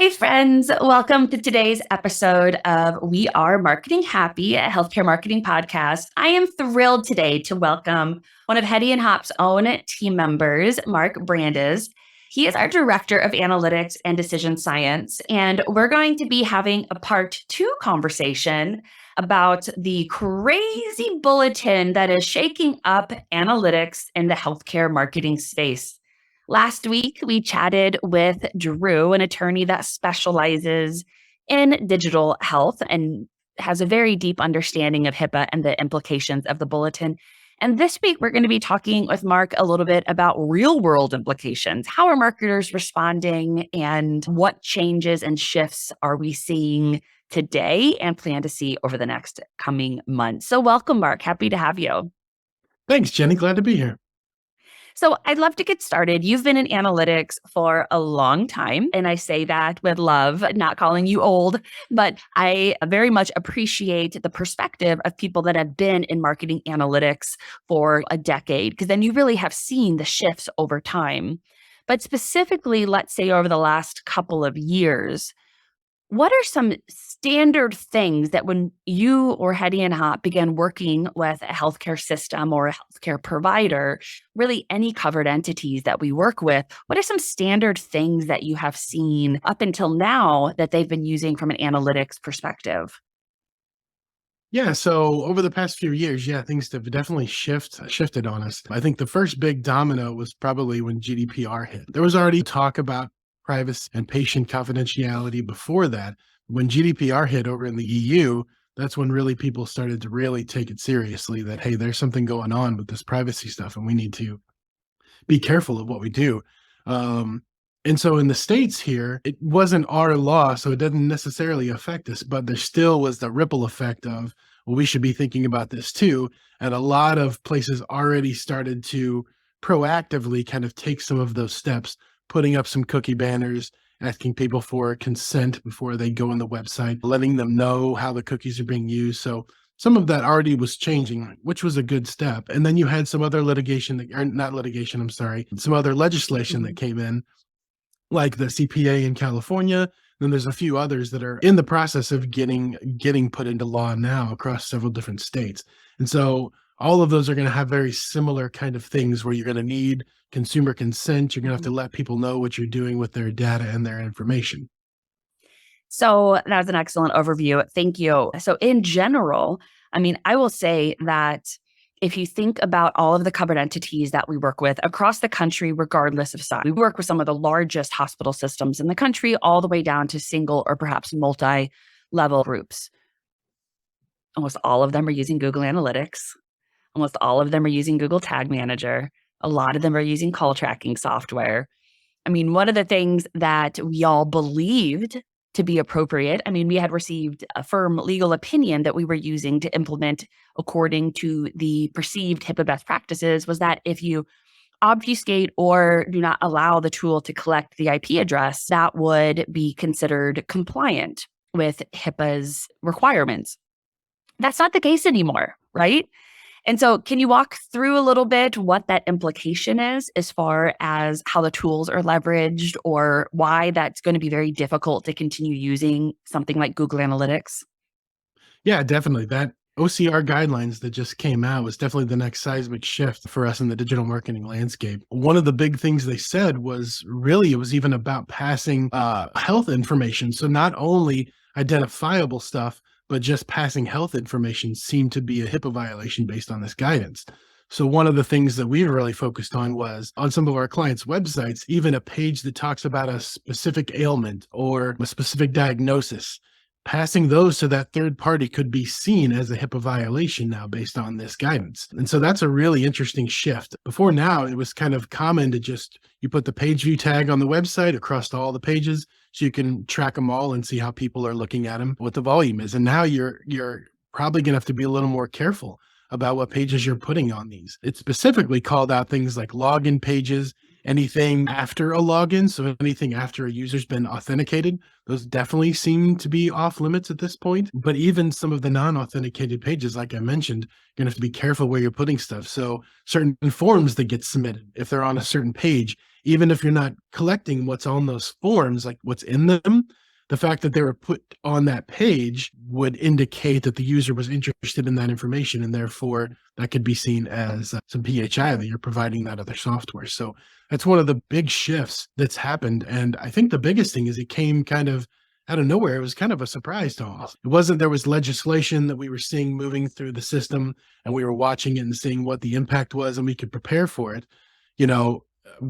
Hi, friends. Welcome to today's episode of We Are Marketing Happy, a healthcare marketing podcast. I am thrilled today to welcome one of Hedy and Hopp's own team members, Mark Brandes. He is our Director of Analytics and Decision Science, and we're going to be having a part two conversation about the crazy bulletin that is shaking up analytics in the healthcare marketing space. Last week, we chatted with Drew, an attorney that specializes in digital health and has a very deep understanding of HIPAA and the implications of the bulletin. And this week, we're going to be talking with Mark a little bit about real world implications. How are marketers responding and what changes and shifts are we seeing today and plan to see over the next coming months? So welcome, Mark. Happy to have you. Thanks, Jenny. Glad to be here. So I'd love to get started. You've been in analytics for a long time, and I say that with love, not calling you old, but I very much appreciate the perspective of people that have been in marketing analytics for a decade, because then you really have seen the shifts over time. But specifically, let's say over the last couple of years, what are some standard things that when you or Hedy and Hopp began working with a healthcare system or a healthcare provider, really any covered entities that we work with, what are some standard things that you have seen up until now that they've been using from an analytics perspective? Yeah, so over the past few years, things have definitely shifted on us. I think the first big domino was probably when GDPR hit. There was already talk about privacy and patient confidentiality before that. When GDPR hit over in the EU, that's when really people started to really take it seriously that, hey, there's something going on with this privacy stuff and we need to be careful of what we do. And so in the States here, it wasn't our law, so it doesn't necessarily affect us, but there still was the ripple effect of, well, we should be thinking about this too. And a lot of places already started to proactively kind of take some of those steps, putting up some cookie banners, asking people for consent before they go on the website, letting them know how the cookies are being used. So some of that already was changing, which was a good step. And then you had some other some other legislation that came in, like the CPA in California. Then there's a few others that are in the process of getting put into law now across several different states. And so all of those are going to have very similar kind of things where you're going to need consumer consent. You're going to have to let people know what you're doing with their data and their information. So that was an excellent overview. Thank you. So in general, I mean, I will say that if you think about all of the covered entities that we work with across the country, regardless of size, we work with some of the largest hospital systems in the country, all the way down to single or perhaps multi-level groups. Almost all of them are using Google Analytics. Almost all of them are using Google Tag Manager. A lot of them are using call tracking software. I mean, one of the things that we all believed to be appropriate, I mean, we had received a firm legal opinion that we were using to implement according to the perceived HIPAA best practices was that if you obfuscate or do not allow the tool to collect the IP address, that would be considered compliant with HIPAA's requirements. That's not the case anymore, right? And so can you walk through a little bit what that implication is as far as how the tools are leveraged or why that's going to be very difficult to continue using something like Google Analytics? Yeah, definitely. That OCR guidelines that just came out was definitely the next seismic shift for us in the digital marketing landscape. One of the big things they said was really, it was even about passing health information. So not only identifiable stuff, but just passing health information seemed to be a HIPAA violation based on this guidance. So one of the things that we really focused on was on some of our clients' websites, even a page that talks about a specific ailment or a specific diagnosis, passing those to that third party could be seen as a HIPAA violation now based on this guidance. And so that's a really interesting shift. Before now, it was kind of common to just, you put the page view tag on the website across all the pages so you can track them all and see how people are looking at them, what the volume is. And now you're probably going to have to be a little more careful about what pages you're putting on these. It specifically called out things like login pages, anything after a login. So anything after a user's been authenticated, those definitely seem to be off limits at this point. But even some of the non-authenticated pages, like I mentioned, you're gonna have to be careful where you're putting stuff. So certain forms that get submitted, if they're on a certain page, even if you're not collecting what's on those forms, like what's in them, the fact that they were put on that page would indicate that the user was interested in that information, and therefore that could be seen as some PHI that you're providing that other software. So that's one of the big shifts that's happened. And I think the biggest thing is it came kind of out of nowhere. It was kind of a surprise to us. It wasn't there was legislation that we were seeing moving through the system, and we were watching it and seeing what the impact was, and we could prepare for it. You know,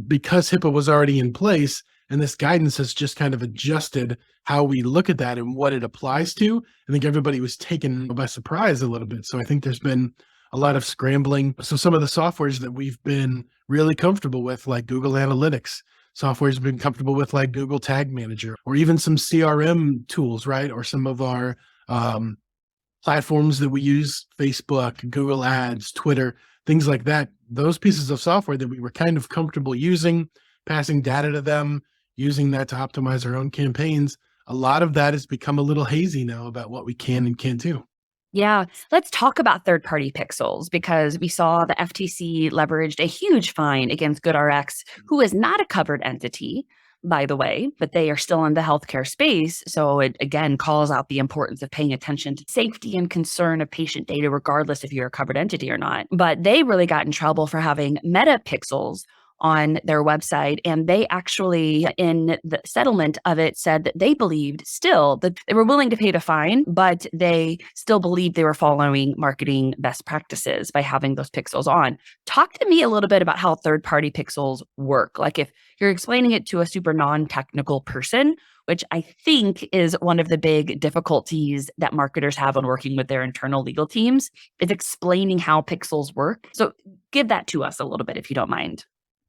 because HIPAA was already in place, and this guidance has just kind of adjusted how we look at that and what it applies to. I think everybody was taken by surprise a little bit. So I think there's been a lot of scrambling. So some of the softwares that we've been really comfortable with, like Google Analytics, software's been comfortable with, like Google Tag Manager, or even some CRM tools, right? Or some of our platforms that we use, Facebook, Google Ads, Twitter, things like that. Those pieces of software that we were kind of comfortable using, passing data to them, using that to optimize our own campaigns, a lot of that has become a little hazy now about what we can and can't do. Yeah, let's talk about third-party pixels, because we saw the FTC leveraged a huge fine against GoodRX, who is not a covered entity, by the way, but they are still in the healthcare space. So it again calls out the importance of paying attention to safety and concern of patient data, regardless if you're a covered entity or not. But they really got in trouble for having meta pixels on their website. And they actually, in the settlement of it, said that they believed still that they were willing to pay the fine, but they still believed they were following marketing best practices by having those pixels on. Talk to me a little bit about how third-party pixels work. Like if you're explaining it to a super non-technical person, which I think is one of the big difficulties that marketers have when working with their internal legal teams, is explaining how pixels work. So give that to us a little bit, if you don't mind.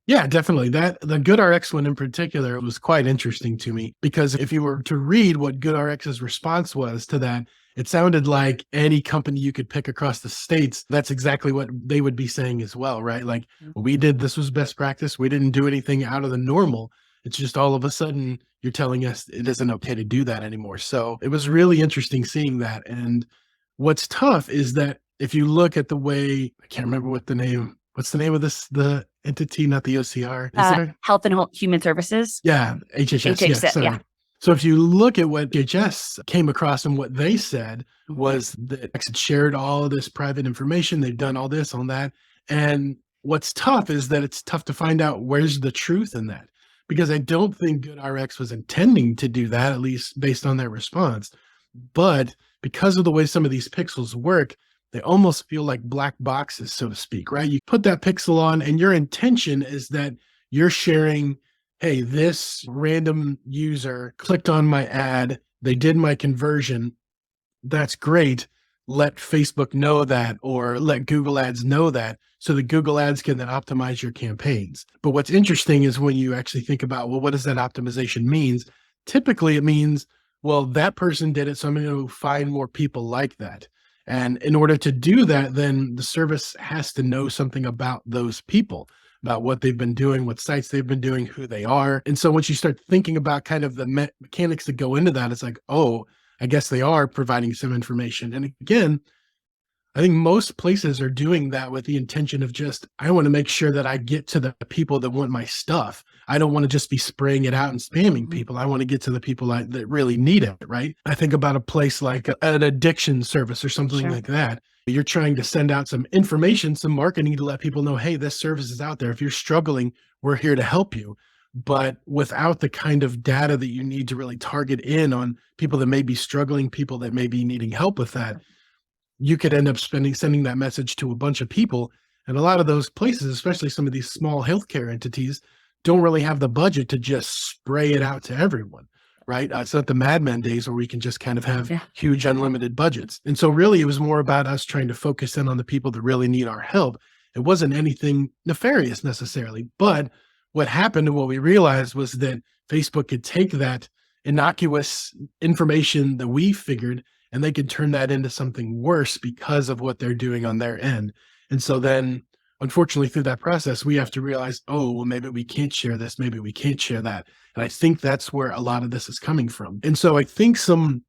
Yeah, definitely. That the GoodRX one in particular was quite interesting to me, because if you were to read what GoodRX's response was to that, it sounded like any company you could pick across the states, that's exactly what they would be saying as well, right? Like, we did, this was best practice. We didn't do anything out of the normal. It's just all of a sudden you're telling us it isn't okay to do that anymore. So it was really interesting seeing that. And what's tough is that if you look at the way, I can't remember what's the name of the entity, not the OCR? Is there? Health and Human Services. Yeah, HHS. Yeah, sorry. Yeah. So if you look at what HHS came across and what they said was that it shared all of this private information. They've done all this on that. And what's tough is that it's tough to find out where's the truth in that, because I don't think GoodRx was intending to do that, at least based on their response. But because of the way some of these pixels work, they almost feel like black boxes, so to speak, right? You put that pixel on and your intention is that you're sharing, hey, this random user clicked on my ad, they did my conversion. That's great. Let Facebook know that, or let Google Ads know that, so that Google Ads can then optimize your campaigns. But what's interesting is when you actually think about, well, what does that optimization means? Typically it means, well, that person did it, so I'm going to find more people like that. And in order to do that, then the service has to know something about those people, about what they've been doing, what sites they've been doing, who they are. And so once you start thinking about kind of the mechanics that go into that, it's like, oh, I guess they are providing some information. And again, I think most places are doing that with the intention of just, I want to make sure that I get to the people that want my stuff. I don't want to just be spraying it out and spamming people. I want to get to the people that really need it, right? I think about a place like an addiction service or something like that. You're trying to send out some information, some marketing to let people know, hey, this service is out there. If you're struggling, we're here to help you. But without the kind of data that you need to really target in on people that may be struggling, people that may be needing help with that, you could end up sending that message to a bunch of people. And a lot of those places, especially some of these small healthcare entities, don't really have the budget to just spray it out to everyone, right? It's not the Mad Men days where we can just kind of have huge unlimited budgets. And so really it was more about us trying to focus in on the people that really need our help. It wasn't anything nefarious necessarily, but what happened and what we realized was that Facebook could take that innocuous information that we figured, and they could turn that into something worse because of what they're doing on their end. And so then, unfortunately, through that process, we have to realize, oh, well, maybe we can't share this, maybe we can't share that. And I think that's where a lot of this is coming from. And so I think some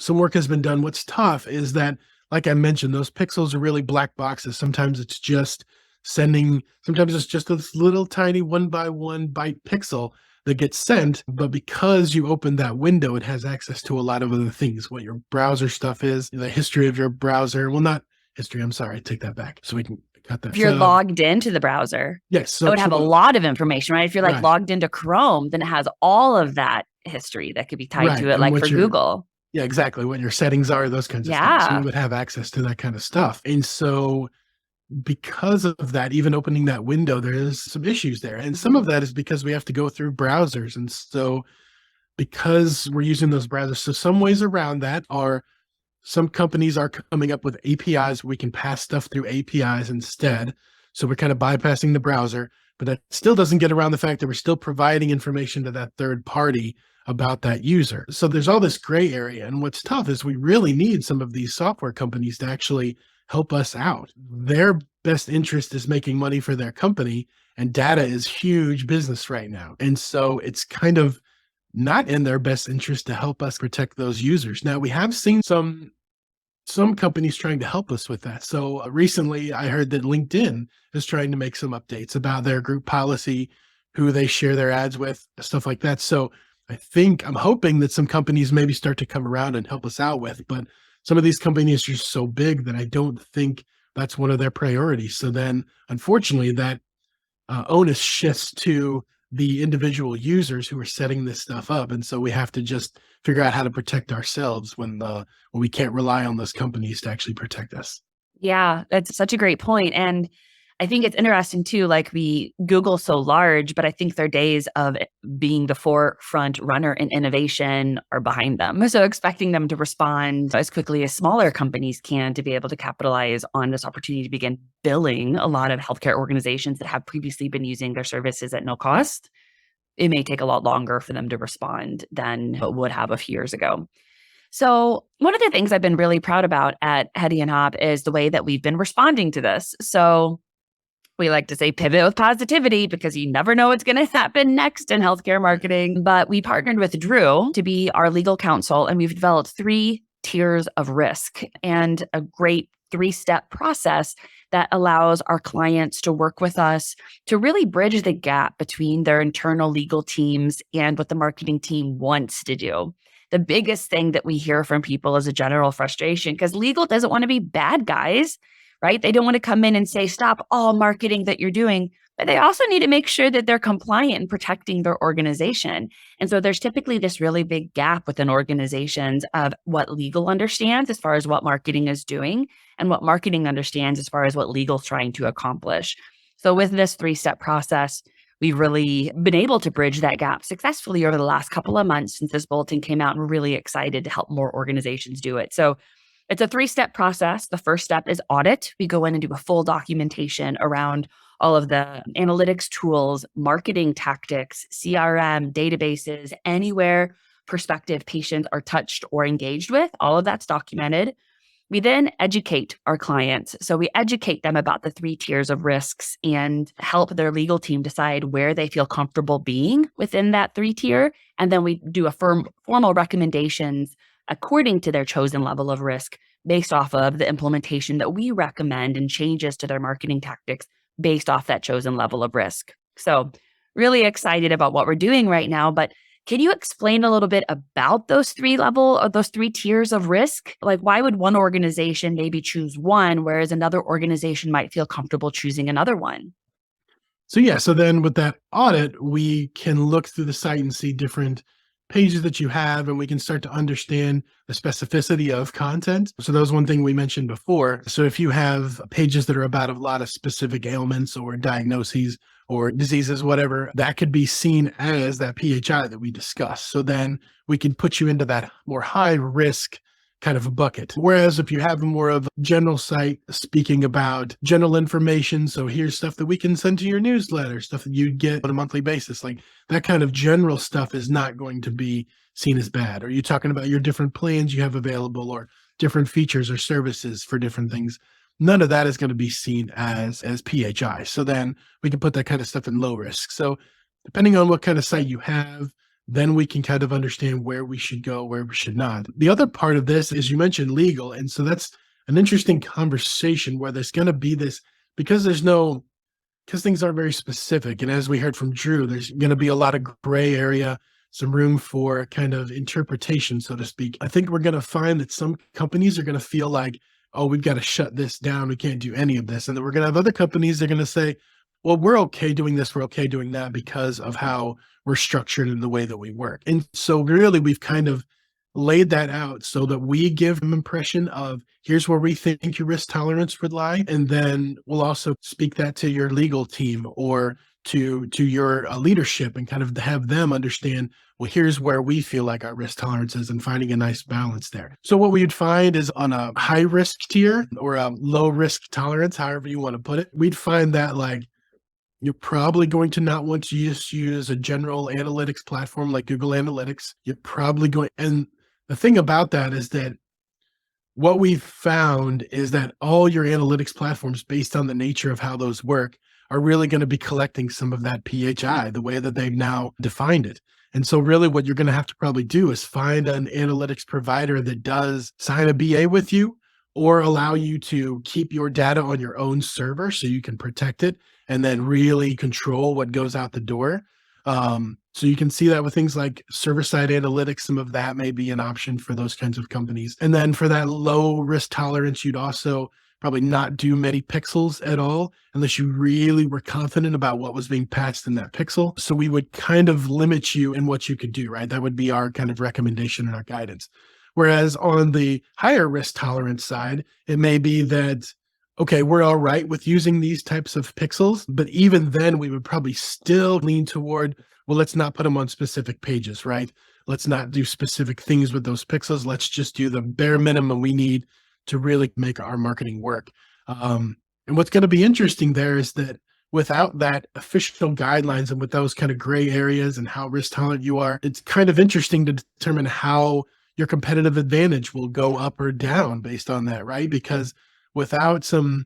work has been done. What's tough is that, like I mentioned, those pixels are really black boxes. Sometimes it's just sending, sometimes it's just this little tiny 1 by 1 byte pixel that gets sent. But because you open that window, it has access to a lot of other things, what your browser stuff is, the history of your browser. Well, not history, I'm sorry, take that back. So we can cut that. If you're logged into the browser, yes, it would have a lot of information, right? If you're like right. logged into Chrome, then it has all of that history that could be tied to it, and like for Google. Yeah, exactly. What your settings are, those kinds of things. So we would have access to that kind of stuff. And so because of that, even opening that window, there's some issues there. And some of that is because we have to go through browsers. And so because we're using those browsers, so some ways around that are some companies are coming up with APIs. We can pass stuff through APIs instead. So we're kind of bypassing the browser, but that still doesn't get around the fact that we're still providing information to that third party about that user. So there's all this gray area. And what's tough is we really need some of these software companies to actually help us out. Their best interest is making money for their company, and data is huge business right now. And so it's kind of not in their best interest to help us protect those users. Now, we have seen some companies trying to help us with that. So recently I heard that LinkedIn is trying to make some updates about their group policy, who they share their ads with, stuff like that. So I'm hoping that some companies maybe start to come around and help us out with, but some of these companies are just so big that I don't think that's one of their priorities. So then unfortunately that onus shifts to the individual users who are setting this stuff up. And so we have to just figure out how to protect ourselves when we can't rely on those companies to actually protect us. Yeah, that's such a great point. And I think it's interesting too, like Google's so large, but I think their days of being the forefront runner in innovation are behind them. So expecting them to respond as quickly as smaller companies can to be able to capitalize on this opportunity to begin billing a lot of healthcare organizations that have previously been using their services at no cost, it may take a lot longer for them to respond than it would have a few years ago. So one of the things I've been really proud about at Hedy Hopp is the way that we've been responding to this. So we like to say pivot with positivity because you never know what's going to happen next in healthcare marketing. But we partnered with Drew to be our legal counsel, and we've developed 3 tiers of risk and a great 3-step process that allows our clients to work with us to really bridge the gap between their internal legal teams and what the marketing team wants to do. The biggest thing that we hear from people is a general frustration because legal doesn't want to be bad guys, right? They don't want to come in and say, stop all marketing that you're doing, but they also need to make sure that they're compliant in protecting their organization. And so there's typically this really big gap within organizations of what legal understands as far as what marketing is doing and what marketing understands as far as what legal's trying to accomplish. So with this 3-step process, we've really been able to bridge that gap successfully over the last couple of months since this bulletin came out, and we're really excited to help more organizations do it. So it's a 3-step process. The first step is audit. We go in and do a full documentation around all of the analytics tools, marketing tactics, CRM, databases, anywhere prospective patients are touched or engaged with. All of that's documented. We then educate our clients. So we educate them about the 3 tiers of risks and help their legal team decide where they feel comfortable being within that 3-tier. And then we do a formal recommendations according to their chosen level of risk based off of the implementation that we recommend and changes to their marketing tactics based off that chosen level of risk. So really excited about what we're doing right now, but can you explain a little bit about those 3 tiers of risk? Like why would one organization maybe choose one, whereas another organization might feel comfortable choosing another one? So then with that audit, we can look through the site and see different pages that you have, and we can start to understand the specificity of content. So that was one thing we mentioned before. So if you have pages that are about a lot of specific ailments or diagnoses or diseases, whatever, that could be seen as that PHI that we discussed. So then we can put you into that more high risk kind of a bucket. Whereas if you have more of a general site speaking about general information, so here's stuff that we can send to your newsletter, stuff that you get on a monthly basis, like that kind of general stuff is not going to be seen as bad. Are you talking about your different plans you have available or different features or services for different things? None of that is going to be seen as PHI. So then we can put that kind of stuff in low risk. So depending on what kind of site you have, then we can kind of understand where we should go, where we should not. The other part of this is you mentioned legal. And so that's an interesting conversation where there's going to be this, because there's no because things aren't very specific. And as we heard from Drew, there's going to be a lot of gray area, some room for kind of interpretation, so to speak. I think we're going to find that some companies are going to feel like, oh, we've got to shut this down. We can't do any of this. And then we're going to have other companies that are going to say, well, we're okay doing this. We're okay doing that because of how we're structured in the way that we work. And so really we've kind of laid that out so that we give them impression of here's where we think your risk tolerance would lie. And then we'll also speak that to your legal team or to your leadership and kind of have them understand, well, here's where we feel like our risk tolerance is and finding a nice balance there. So what we'd find is on a high risk tier or a low risk tolerance, however you want to put it, we'd find that like you're probably going to not want to just use a general analytics platform like Google Analytics. You're probably going, and the thing about that is that what we've found is that all your analytics platforms, based on the nature of how those work, are really going to be collecting some of that PHI, the way that they've now defined it. And so really what you're going to have to probably do is find an analytics provider that does sign a BA with you or allow you to keep your data on your own server so you can protect it and then really control what goes out the door. So you can see that with things like server-side analytics, some of that may be an option for those kinds of companies. And then for that low risk tolerance, you'd also probably not do many pixels at all unless you really were confident about what was being patched in that pixel. So we would kind of limit you in what you could do, right? That would be our kind of recommendation and our guidance. Whereas on the higher risk tolerance side, it may be that, okay, we're all right with using these types of pixels, but even then we would probably still lean toward, well, let's not put them on specific pages, right? Let's not do specific things with those pixels. Let's just do the bare minimum we need to really make our marketing work. And what's going to be interesting there is that without that official guidelines and with those kind of gray areas and how risk tolerant you are, it's kind of interesting to determine how your competitive advantage will go up or down based on that, right? Because without some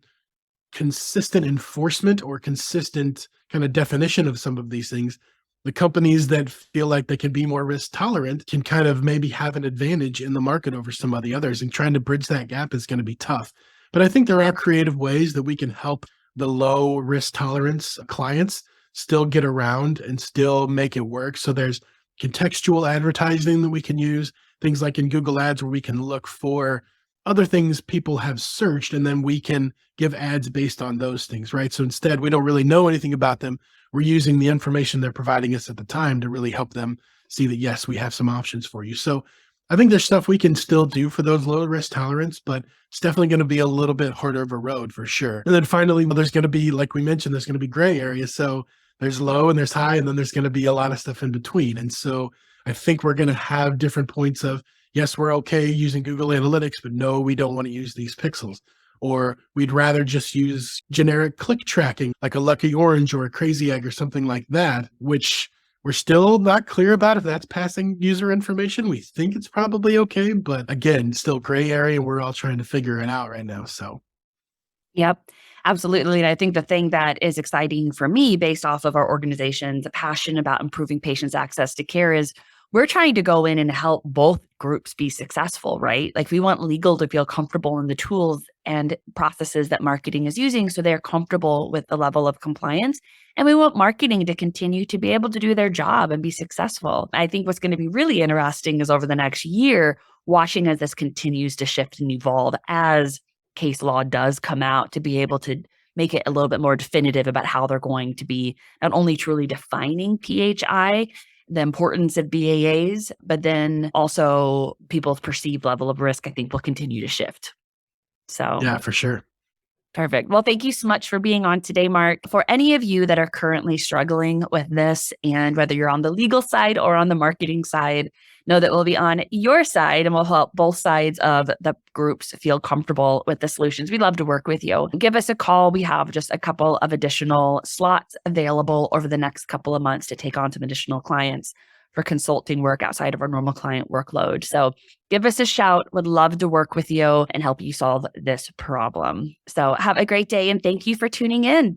consistent enforcement or consistent kind of definition of some of these things, the companies that feel like they can be more risk tolerant can kind of maybe have an advantage in the market over some of the others, and trying to bridge that gap is going to be tough. But I think there are creative ways that we can help the low risk tolerance clients still get around and still make it work. So there's contextual advertising that we can use, things like in Google Ads where we can look for other things people have searched, and then we can give ads based on those things, right? So instead, we don't really know anything about them. We're using the information they're providing us at the time to really help them see that, yes, we have some options for you. So I think there's stuff we can still do for those low risk tolerance, but it's definitely going to be a little bit harder of a road for sure. And then finally, well, there's going to be, like we mentioned, there's going to be gray areas. So there's low and there's high, and then there's going to be a lot of stuff in between. And so I think we're going to have different points of, yes, we're okay using Google Analytics, but no, we don't want to use these pixels. Or we'd rather just use generic click tracking, like a Lucky Orange or a Crazy Egg or something like that, which we're still not clear about if that's passing user information. We think it's probably okay, but again, still gray area. We're all trying to figure it out right now. So. Yep, absolutely. And I think the thing that is exciting for me based off of our organization's passion about improving patients' access to care is we're trying to go in and help both groups be successful, right? Like we want legal to feel comfortable in the tools and processes that marketing is using so they're comfortable with the level of compliance. And we want marketing to continue to be able to do their job and be successful. I think what's going to be really interesting is over the next year, watching as this continues to shift and evolve as case law does come out to be able to make it a little bit more definitive about how they're going to be not only truly defining PHI, the importance of BAAs, but then also people's perceived level of risk, I think will continue to shift. So Yeah, for sure. Perfect. Well, thank you so much for being on today, Mark. For any of you that are currently struggling with this, and whether you're on the legal side or on the marketing side, know that we'll be on your side and we'll help both sides of the groups feel comfortable with the solutions. We'd love to work with you. Give us a call. We have just a couple of additional slots available over the next couple of months to take on some additional clients for consulting work outside of our normal client workload. So give us a shout. Would love to work with you and help you solve this problem. So have a great day and thank you for tuning in.